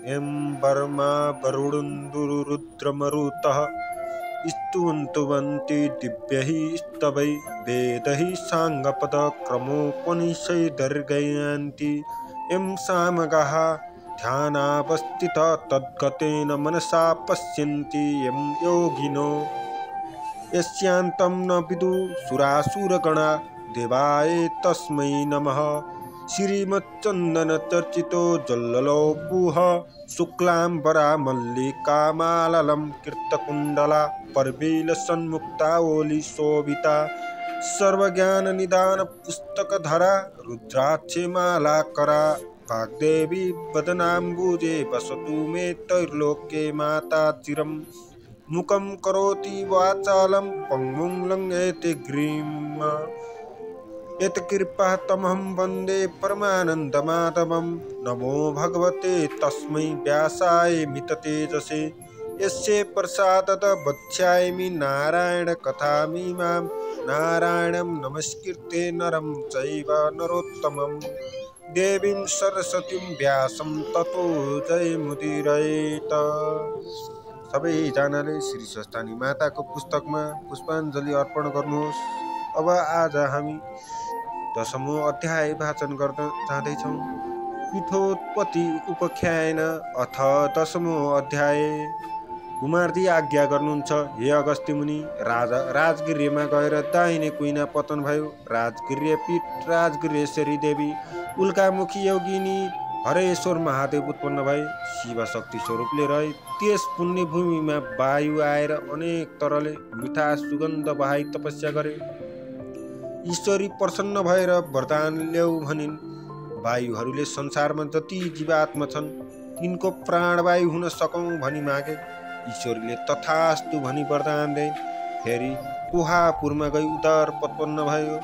एं वर्मा वरुणन्दुरुद्रमरुतः स्तुवन्तुवन्ति दिव्यैः स्तवैः वेदैः साङ्गपदक्रमोपनिषदैर्गयान्ति यं सामगाः ध्यानावस्थितः तद्गतेन मनसा पश्यन्ति यं योगिनो यस्यान्तं न विदुषुरासुरगणा देवाय तस्मै नमः। श्रीमच्चन्दनचर्चितो जल्ललोपुः शुक्लाम्बरा मल्लिकामाललं कीर्तकुण्डला परवीलसन्मुक्तावली शोभिता सर्वज्ञाननिदानपुस्तकधरा रुद्राक्षमालाकरा वाग्देवी वदनाम्बुजे वसतु मे त्रैलोक्ये माता चिरम् मुखं करोति वाचालं पङ्गुं लङ्घयते गिरिम् यत्कृपा तमहं वन्दे परमानन्दमाधवं नमो भगवते तस्मै व्यासाय मिततेजसे यस्य प्रसादत वक्ष्यामि नारायणकथामिमां नारायणं नमस्कृत्य नरं चैव नरोत्तमं देवीं सरस्वतीं व्यासं ततो जयमुदीरयेत्। सबैजनाले श्री स्वस्थानी माताको पुस्तकमा पुष्पाञ्जली अर्पण गर्नुहोस्। अब आज हामी 10औं अध्याय वाचन गर्न जाँदैछौँ। पीठोत्पत्ति उपाख्यान अथ 10औं अध्याय। कुमारजी आज्ञा गर्नुहुन्छ, हे अगस्त्य मुनि, राजा राजगृहमा गएर दाहिने कुइना पतन भयो। राजगृह पीठ राजगृहेश्वरी देवी उल्कामुखी योगिनी हरेश्वर महादेव उत्पन्न भए। शिव शक्ति स्वरूपले रहे। त्यस पुण्य भूमिमा वायु आएर अनेक तरले मिठा सुगन्ध बहाई तपस्या गरे। ईश्वरी प्रसन्न भएर वरदान ल्याऊ भनिन्। वायुहरूले संसारमा जति जीवात्मा छन् तिनको प्राणवायु हुन सकौँ भनी मागे। ईश्वरीले तथास्तु भनी वरदान दे। फेरि कुहापुरमा गई उदर उत्पन्न भयो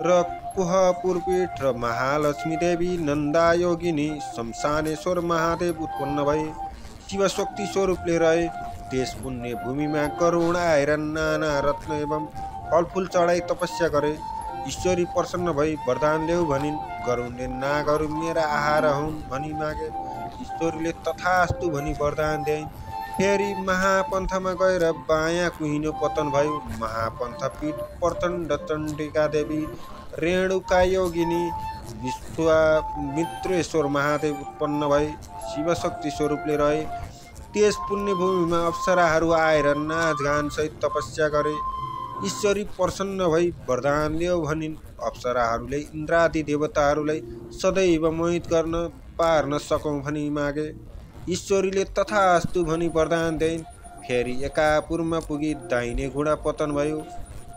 र कुहापुरपीठ र महालक्ष्मी देवी नन्दा योगिनी शमशानेश्वर महादेव उत्पन्न भए। शिव शक्ति स्वरूपले रहे। त्यस पुण्य भूमिमा गरुड आएर नाना रत्न एवं फलफुल चढाई तपस्या गरे। ईश्वरी प्रसन्न भई वरदान ल्याऊ भनिन्। गरुडले नागहरू मेरा आहार हुन् भनी मागे। ईश्वरीले तथास्तु भनी वरदान दिए। फेरि महापन्थमा गएर बायाँ कुहिनो पतन भयो। महापन्थ पीठ प्रचण्ड चण्डिका देवी रेणुका योगिनी विश्वामित्रेश्वर महादेव उत्पन्न भए। शिवशक्ति स्वरूपले रहे। त्यस पुण्य भूमिमा अप्सराहरू आएर नाचगान सहित तपस्या गरे। ईश्वरी प्रसन्न भई वरदान ल्याऊ भनिन्। अप्सराहरूले इन्द्रादि देवताहरूलाई सदैव मोहित गर्न पार्न सकौँ भनी मागे। ईश्वरीले तथास्तु भनी वरदान दिइन्। फेरि एकापुरमा पुगी दाहिने घुँडा पतन भयो।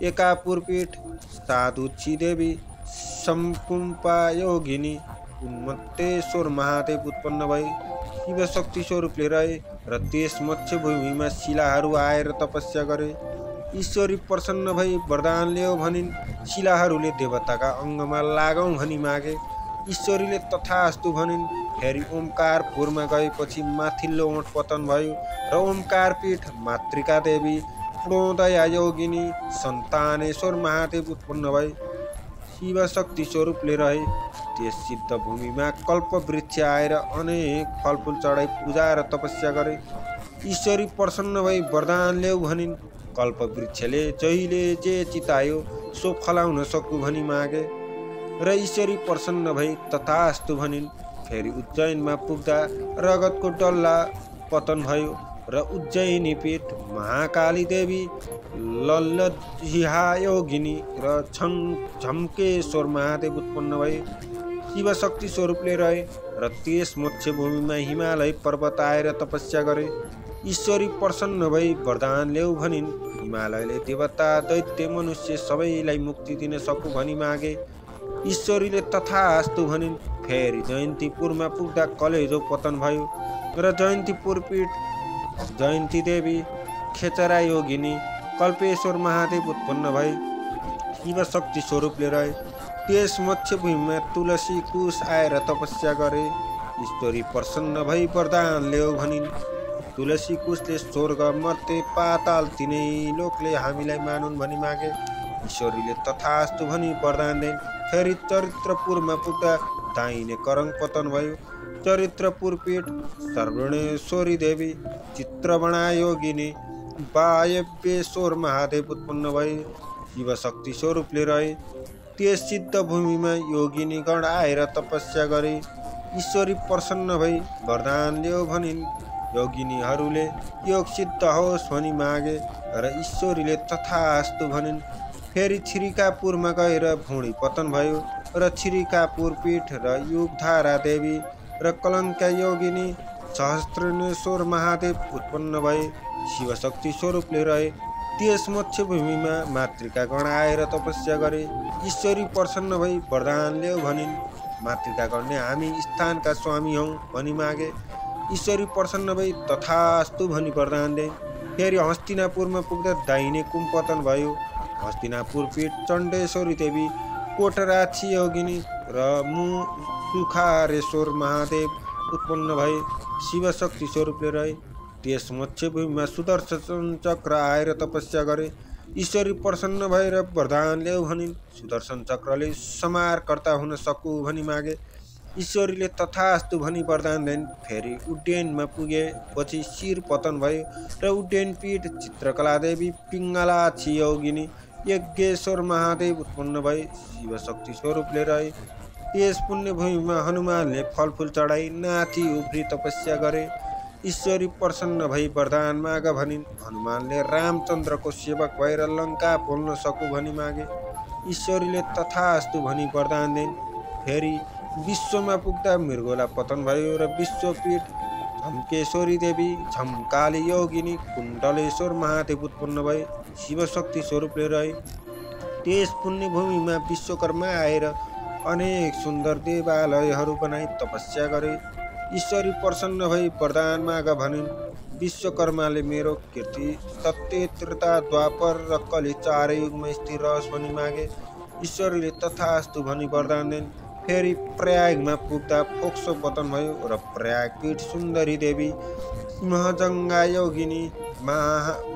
एकापुरपीठ साधुची देवी सम्कुम्पा योगिनी उन्मत्तेश्वर महादेव उत्पन्न भए। शिवशक्ति स्वरूपले रहे र त्यस मत्स्य भूमिमा शिलाहरू आएर तपस्या गरे। ईश्वरी प्रसन्न भई वरदान ल्याऊ भनिन्। शिलाहरूले देवताका अङ्गमा लागौँ भनी मागे। ईश्वरीले तथास्तु भनिन्। फेरि ओमकारपुरमा गएपछि माथिल्लो ओठ पतन भयो र ओमकारपीठ मातृका देवी प्रणोदया योगिनी सन्तानेश्वर महादेव उत्पन्न भए। शिवशक्ति स्वरूपले रहे। त्यस सिद्ध भूमिमा कल्पवृक्ष आएर अनेक फलफुल चढाई पूजा र तपस्या गरे। ईश्वरी प्रसन्न भई वरदान ल्याऊ भनिन्। कल्पवृक्षले जहिले जे चितायो सो फलाउन सकु भनी मागे र ईश्वरी प्रसन्न भई तथास्तु भनिन्। फेरि उज्जैनमा पुग्दा रगतको डल्ला पतन भयो र उज्जैनी पीठ महाकाली देवी लल्लजिहा योगिनी र झम्केश्वर महादेव उत्पन्न भए। शिवशक्ति स्वरूपले रहे र त्यस मोक्ष भूमिमा हिमालय पर्वत आएर तपस्या गरे। ईश्वरी प्रसन्न भई वरदान ल्याऊ भनिन्। हिमालयले देवता दैत्य मनुष्य सबैलाई मुक्ति दिन सकु भनी मागे। ईश्वरीले तथास्तु भनिन्। फेरि जयन्तीपुरमा पुग्दा कलेजो पतन भयो र जयन्तीपुर पीठ जयन्ती देवी खेचरा योगिनी कल्पेश्वर महादेव उत्पन्न भए। शिवशक्ति स्वरूपले रहे। त्यस मत्स्य भूमिमा तुलसी कुश आएर तपस्या गरे। ईश्वरी प्रसन्न भई वरदान ल्याऊ भनिन्। तुलसी कुशले स्वर्ग मर्ते पाताल तिनै लोकले हामीलाई मानुन् भनी मागे। ईश्वरीले तथास्तु भनी वरदान दिइन्। फेरि चरित्रपुरमा पुग्दा दाहिने करङ पतन भयो। चरित्रपुर पीठ सर्वणेश्वरी देवी चित्रबणा योगिनी वायव्येश्वर महादेव उत्पन्न भए शिव शक्ति स्वरूपले रहे। त्यस सिद्ध भूमिमा योगिनी गण आएर तपस्या गरे। ईश्वरी प्रसन्न भई वरदान ल्याऊ भनिन्। योगिनीहरूले योग सिद्ध होस् भनी मागे र ईश्वरीले तथास्तु भनिन्। फेरि छिरिकापुरमा गएर भुँडी पतन भयो र छिरिकापुर पीठ र युगधारा देवी र कलङ्का योगिनी सहस्रेश्वर महादेव उत्पन्न भए शिव शक्ति स्वरूपले रहे। त्यस मोक्ष भूमिमा मातृका गण आएर तपस्या गरे। ईश्वरी प्रसन्न भई वरदान ल्याऊ भनिन्। मातृका गणले हामी स्थानका स्वामी हौँ भनी मागे। ईश्वरी प्रसन्न भई तथास्तु भनी वरदान दिए। फेरि हस्तिनापुरमा पुग्दा दाहिने कुम्पतन भयो। हस्तिनापुर पीठ चण्डेश्वरी देवी कोटराक्षी योगिनी र सुखारेश्वर महादेव उत्पन्न भए शिव शक्ति स्वरूपले रहे। त्यस मोक्ष भूमिमा सुदर्शन चक्र आएर तपस्या गरे। ईश्वरी प्रसन्न भएर वरदान ल्याऊ भनिन्। सुदर्शन चक्रले समारकर्ता हुन सकु भनी मागे। ईश्वरीले तथास्तु भनी वरदान दिइन्। फेरि उड्डयनमा पुगेपछि शिर पतन भयो र उड्डयन पीठ चित्रकला देवी पिङ्गलाक्षी योगिनी यज्ञेश्वर महादेव उत्पन्न भए शिव शक्ति स्वरूपले रहे। त्यस पुण्यभूमिमा हनुमानले फलफुल चढाई नाची उफ्री तपस्या गरे। ईश्वरी प्रसन्न भई वरदान माग भनिन्। हनुमानले रामचन्द्रको सेवक भएर लङ्का पोल्न सकु भनी मागे। ईश्वरीले तथास्तु भनी वरदान दिइन्। फेरि विश्वमा पुग्दा मृगोला पतन भयो र विश्वपीठ झम्केश्वरी देवी झम्काली योगिनी कुण्डलेश्वर महादेव उत्पन्न भए शिव शक्ति स्वरूपले रहे। त्यस पुण्यभूमिमा विश्वकर्मा आएर अनेक सुन्दर देवालयहरू बनाई तपस्या गरे। ईश्वरी प्रसन्न भई वरदान माग भनिन्। विश्वकर्माले मेरो कीर्ति सत्य त्रेता द्वापर र कली चारै युगमा स्थिर रहोस् भनी मागे। ईश्वरीले तथास्तु भनी वरदान दिइन्। फेरि प्रयागमा पुग्दा फोक्सो पतन भयो र प्रयाग पीठ सुन्दरी देवी महजङ्गा योगिनी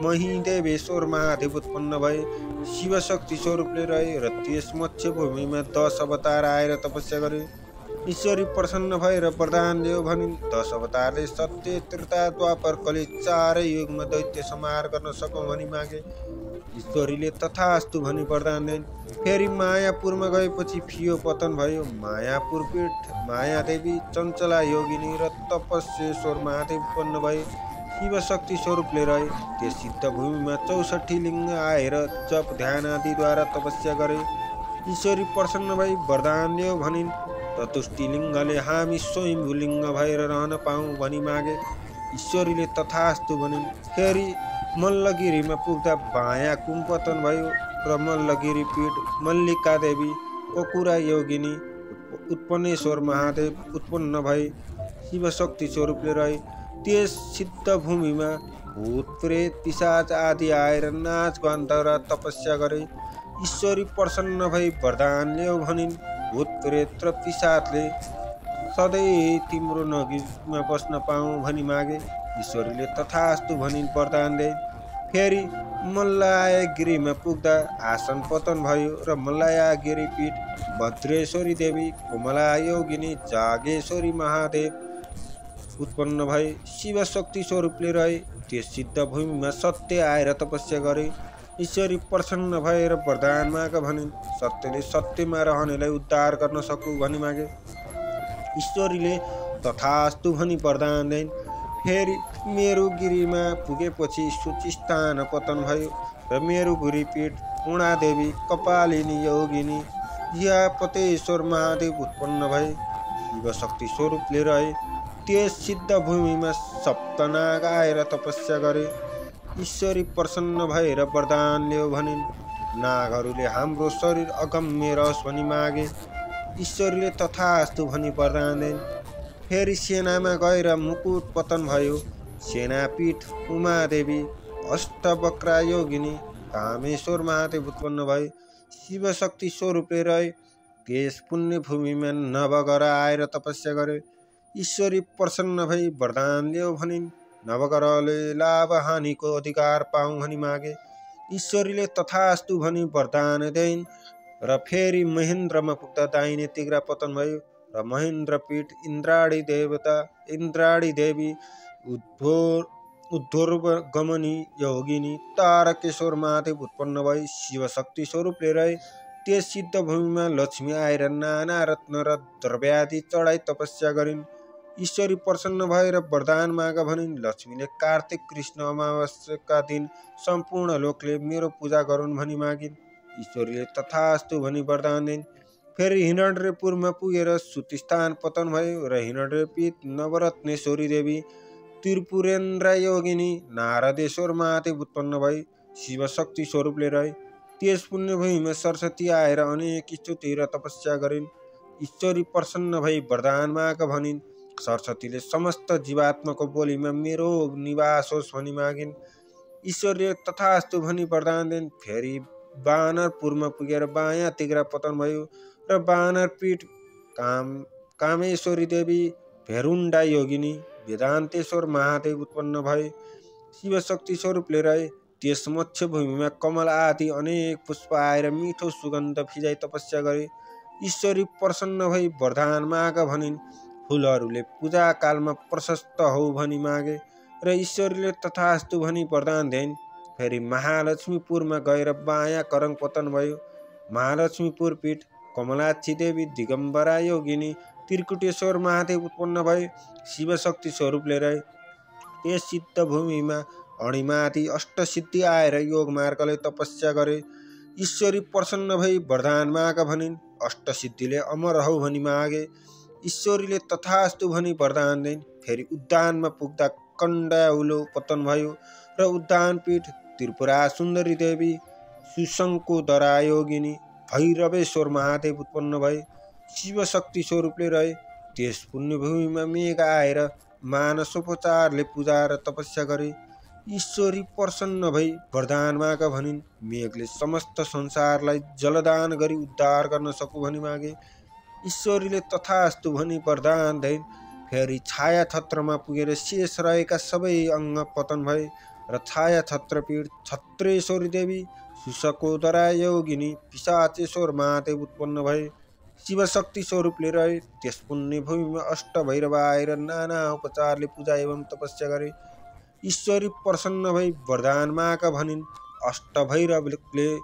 महीदेवेश्वर महादेव उत्पन्न भए शिव शक्ति स्वरूपले रहे र त्यस मोक्ष भूमिमा 10 अवतार आएर तपस्या गरे। ईश्वरी प्रसन्न भएर वरदान ल्याऊ भनिन्। 10 अवतारले सत्य त्रेता द्वापर कली चारै युगमा दैत्य संहार गर्न सकौँ भनी मागे। ईश्वरीले तथास्तु भनी वरदान दिइन्। फेरि मायापुरमा गएपछि फियो पतन भयो। मायापुर पीठ मायादेवी चञ्चला योगिनी र तपस्येश्वर महादेव उत्पन्न भए शिव शक्ति स्वरूपले रहे। त्यस सिद्ध भूमिमा 64 लिङ्ग आएर जप ध्यान आदिद्वारा तपस्या गरे। ईश्वरी प्रसन्न भई वरदान ल्याऊ भनिन्। चतुष्टि लिङ्गले हामी स्वयम्भू लिङ्ग भएर रहन पाऊँ भनी मागे। ईश्वरीले तथास्तु भनिन्। फेरि मल्लगिरीमा पुग्दा बायाँ कुम्पतन भयो र मल्लगिरी पीठ मल्लिका देवी कोकुरा योगिनी उत्पन्नेश्वर महादेव उत्पन्न भए शिव शक्ति स्वरूपले रहे। त्यस सिद्ध भूमिमा भूत प्रेत पिशाच आदि आएर नाच गान र तपस्या गरे। ईश्वरी प्रसन्न भई वरदान ल्याऊ भनिन्। भूत प्रेत र पिशाचले सधैँ तिम्रो नजिकमा बस्न पाऊँ भनी मागे। ईश्वरीले तथास्तु भनिन् वरदान दिए। फेरि मल्लायगिरीमा पुग्दा आसन पतन भयो र मल्लायगिरी पीठ भद्रेश्वरी देवी कोमला योगिनी जागेश्वरी महादेव उत्पन्न भए शिव शक्ति स्वरूपले रहे। त्यस सिद्ध भूमिमा सत्य आएर तपस्या गरे। ईश्वरी प्रसन्न भएर वरदान माग भनिन्। सत्यले सत्यमा रहनेलाई उद्धार गर्न सकु भनी मागे। ईश्वरीले तथास्तु भनी वरदान दिइन्। फेरि मेरुगिरीमा पुगेपछि सूचिस्थान पतन भयो र मेरुगिरी पीठ उणादेवी कपालिनी योगिनी जियापतेश्वर महादेव उत्पन्न भए शिव शक्ति स्वरूपले रहे। त्यस सिद्ध भूमिमा सप्तनाग आएर तपस्या गरे। ईश्वरी प्रसन्न भएर वरदान ल्याऊ भनिन्। नागहरूले हाम्रो शरीर अगम्य रहोस् भनी मागे। ईश्वरीले तथास्तु भनी वरदान दिइन्। फेरि सेनामा गएर मुकुट पतन भयो। सेनापीठ उमादेवी अष्टवक्रा योगिनी कामेश्वर महादेव उत्पन्न भए शिव शक्ति स्वरूपले रहे। त्यस पुण्य भूमिमा नवगर आएर तपस्या गरे। ईश्वरी प्रसन्न भई वरदान ल्याऊ भनिन्। नवग्रहले लाभ हानिको अधिकार पाऊँ भनी मागे। ईश्वरीले तथास्तु भनी वरदान दिइन् र फेरि महेन्द्रमा पुग्दा दाहिने तिघ्रा पतन भयो र महेन्द्रपीठ इन्द्राणी देवी उद्धोर्गमनी योगिनी तारकेश्वर महादेव उत्पन्न भई शिवशक्ति स्वरूपले रहे। त्यस सिद्ध भूमिमा लक्ष्मी आएर नाना रत्न र द्रव्यादि चढाई तपस्या गरिन्। ईश्वरी प्रसन्न भएर वरदान माग भनिन्। लक्ष्मीले कार्तिक कृष्ण अमावास्याका दिन सम्पूर्ण लोकले मेरो पूजा गरून् भनी मागिन्। ईश्वरीले तथास्तु भनी वरदान दिन्। फेरि हिरण्यपुरमा पुगेर सुतिस्थान पतन भयो र हिरण्यपीठ नवरत्नेश्वरी देवी त्रिपुरेन्द्र योगिनी नारदेश्वर महादेव उत्पन्न भई शिवशक्ति स्वरूपले रहे। त्यस पुण्यभूमिमा सरस्वती आएर अनेक स्तुति र तपस्या गरिन्। ईश्वरी प्रसन्न भई वरदान माग भनिन्। सरस्वतीले समस्त जीवात्माको बोलीमा मेरो निवास होस् भनी मागिन्। ईश्वरले तथास्तु भनी वरदान दिन्। फेरि बानरपुरमा पुगेर बायाँ तिग्रा पतन भयो र बानरपीठ कामेश्वरी देवी भेरुण्डा योगिनी वेदान्तेश्वर महादेव उत्पन्न भए शिवशक्ति स्वरूपले रहे। त्यस मत्स्य भूमिमा कमल आदि अनेक पुष्प आएर मिठो सुगन्ध फिजाई तपस्या गरे। ईश्वरी प्रसन्न भई वरदान माग भनिन्। फुलहरूले पूजा कालमा प्रशस्त हो भनी मागे र ईश्वरीले तथास्तु भनी वरदान दिइन्। फेरि महालक्ष्मीपुरमा गएर बायाँ करङ पतन भयो। महालक्ष्मीपुर पीठ कमलाक्षी देवी दिगम्बरा योगिनी त्रिकुटेश्वर महादेव उत्पन्न भए शिवशक्ति स्वरूपले रहे। त्यस सिद्ध भूमिमा अणिमादि अष्टसिद्धि आएर योग मार्गले तपस्या गरे। ईश्वरी प्रसन्न भई वरदान माग भनिन्। अष्टसिद्धिले अमर हौ भनी मागे। ईश्वरीले तथास्तु भनी वरदान दिइन्। फेरि उद्यानमा पुग्दा कण्डाउलो पतन भयो र उद्यानपीठ त्रिपुरा सुन्दरी देवी सुशङ्कोदरा योगिनी भैरवेश्वर महादेव उत्पन्न भए शिवशक्ति स्वरूपले रहे। त्यस पुण्यभूमिमा मेघ आएर मानसोपचारले पूजा र तपस्या गरे। ईश्वरी प्रसन्न भई वरदान माग भनिन्। मेघले समस्त संसारलाई जलदान गरी उद्धार गर्न सकु भनी मागे। ईश्वरीले तथास्तु भनी वरदान दिइन्। फेरि छाया छत्रमा पुगेर शेष रहेका सबै अङ्ग पतन भए र छाया छत्रपीठ छत्रेश्वरी देवी सुशकोदरा योगिनी पिशाचेश्वर महादेव उत्पन्न भए शिवशक्ति स्वरूपले रहे। त्यस पुण्य भूमिमा अष्टभैरव आएर नाना उपचारले पूजा एवं तपस्या गरे। ईश्वरी प्रसन्न भई वरदान माग भनिन्। अष्टभैरवले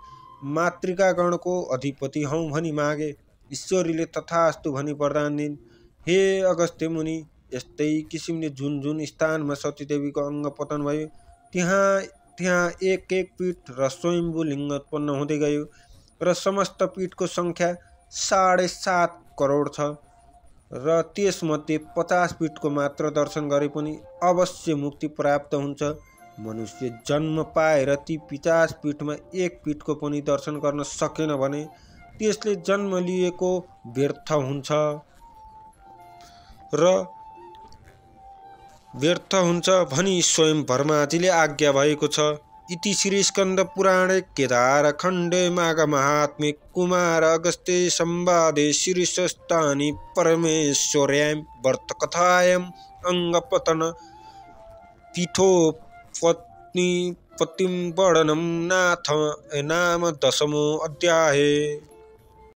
मातृकागणको अधिपति हौँ भनी मागे। ईश्वरीले तथास्तु भनी वरदान दिइन्। हे अगस्त्य मुनि, यस्तै किसिमले जुन जुन स्थानमा सतीदेवीको अङ्ग पतन भयो त्यहाँ एक एक पीठ र स्वयम्भू लिङ्ग उत्पन्न हुँदै गयो र समस्त पीठको सङ्ख्या 7.5 करोड छ र त्यसमध्ये 50 पीठको मात्र दर्शन गरे पनि अवश्य मुक्ति प्राप्त हुन्छ। मनुष्य जन्म पाएर ती 50 पीठमा एक पीठको पनि दर्शन गर्न सकेन भने त्यसले जन्म लिएको व्यर्थ हुन्छ भनी स्वयं ब्रह्माजीले आज्ञा भएको छ। इति श्री स्कन्द पुराणे केदारखण्डे माघ महात्म्ये कुमार अगस्त्य संवादे शीर्षस्थानि परमेश्वर्यां व्रतकथायाम् अङ्गपतन पीठोपत्तिं वर्णनं नाम 10मो अध्याये।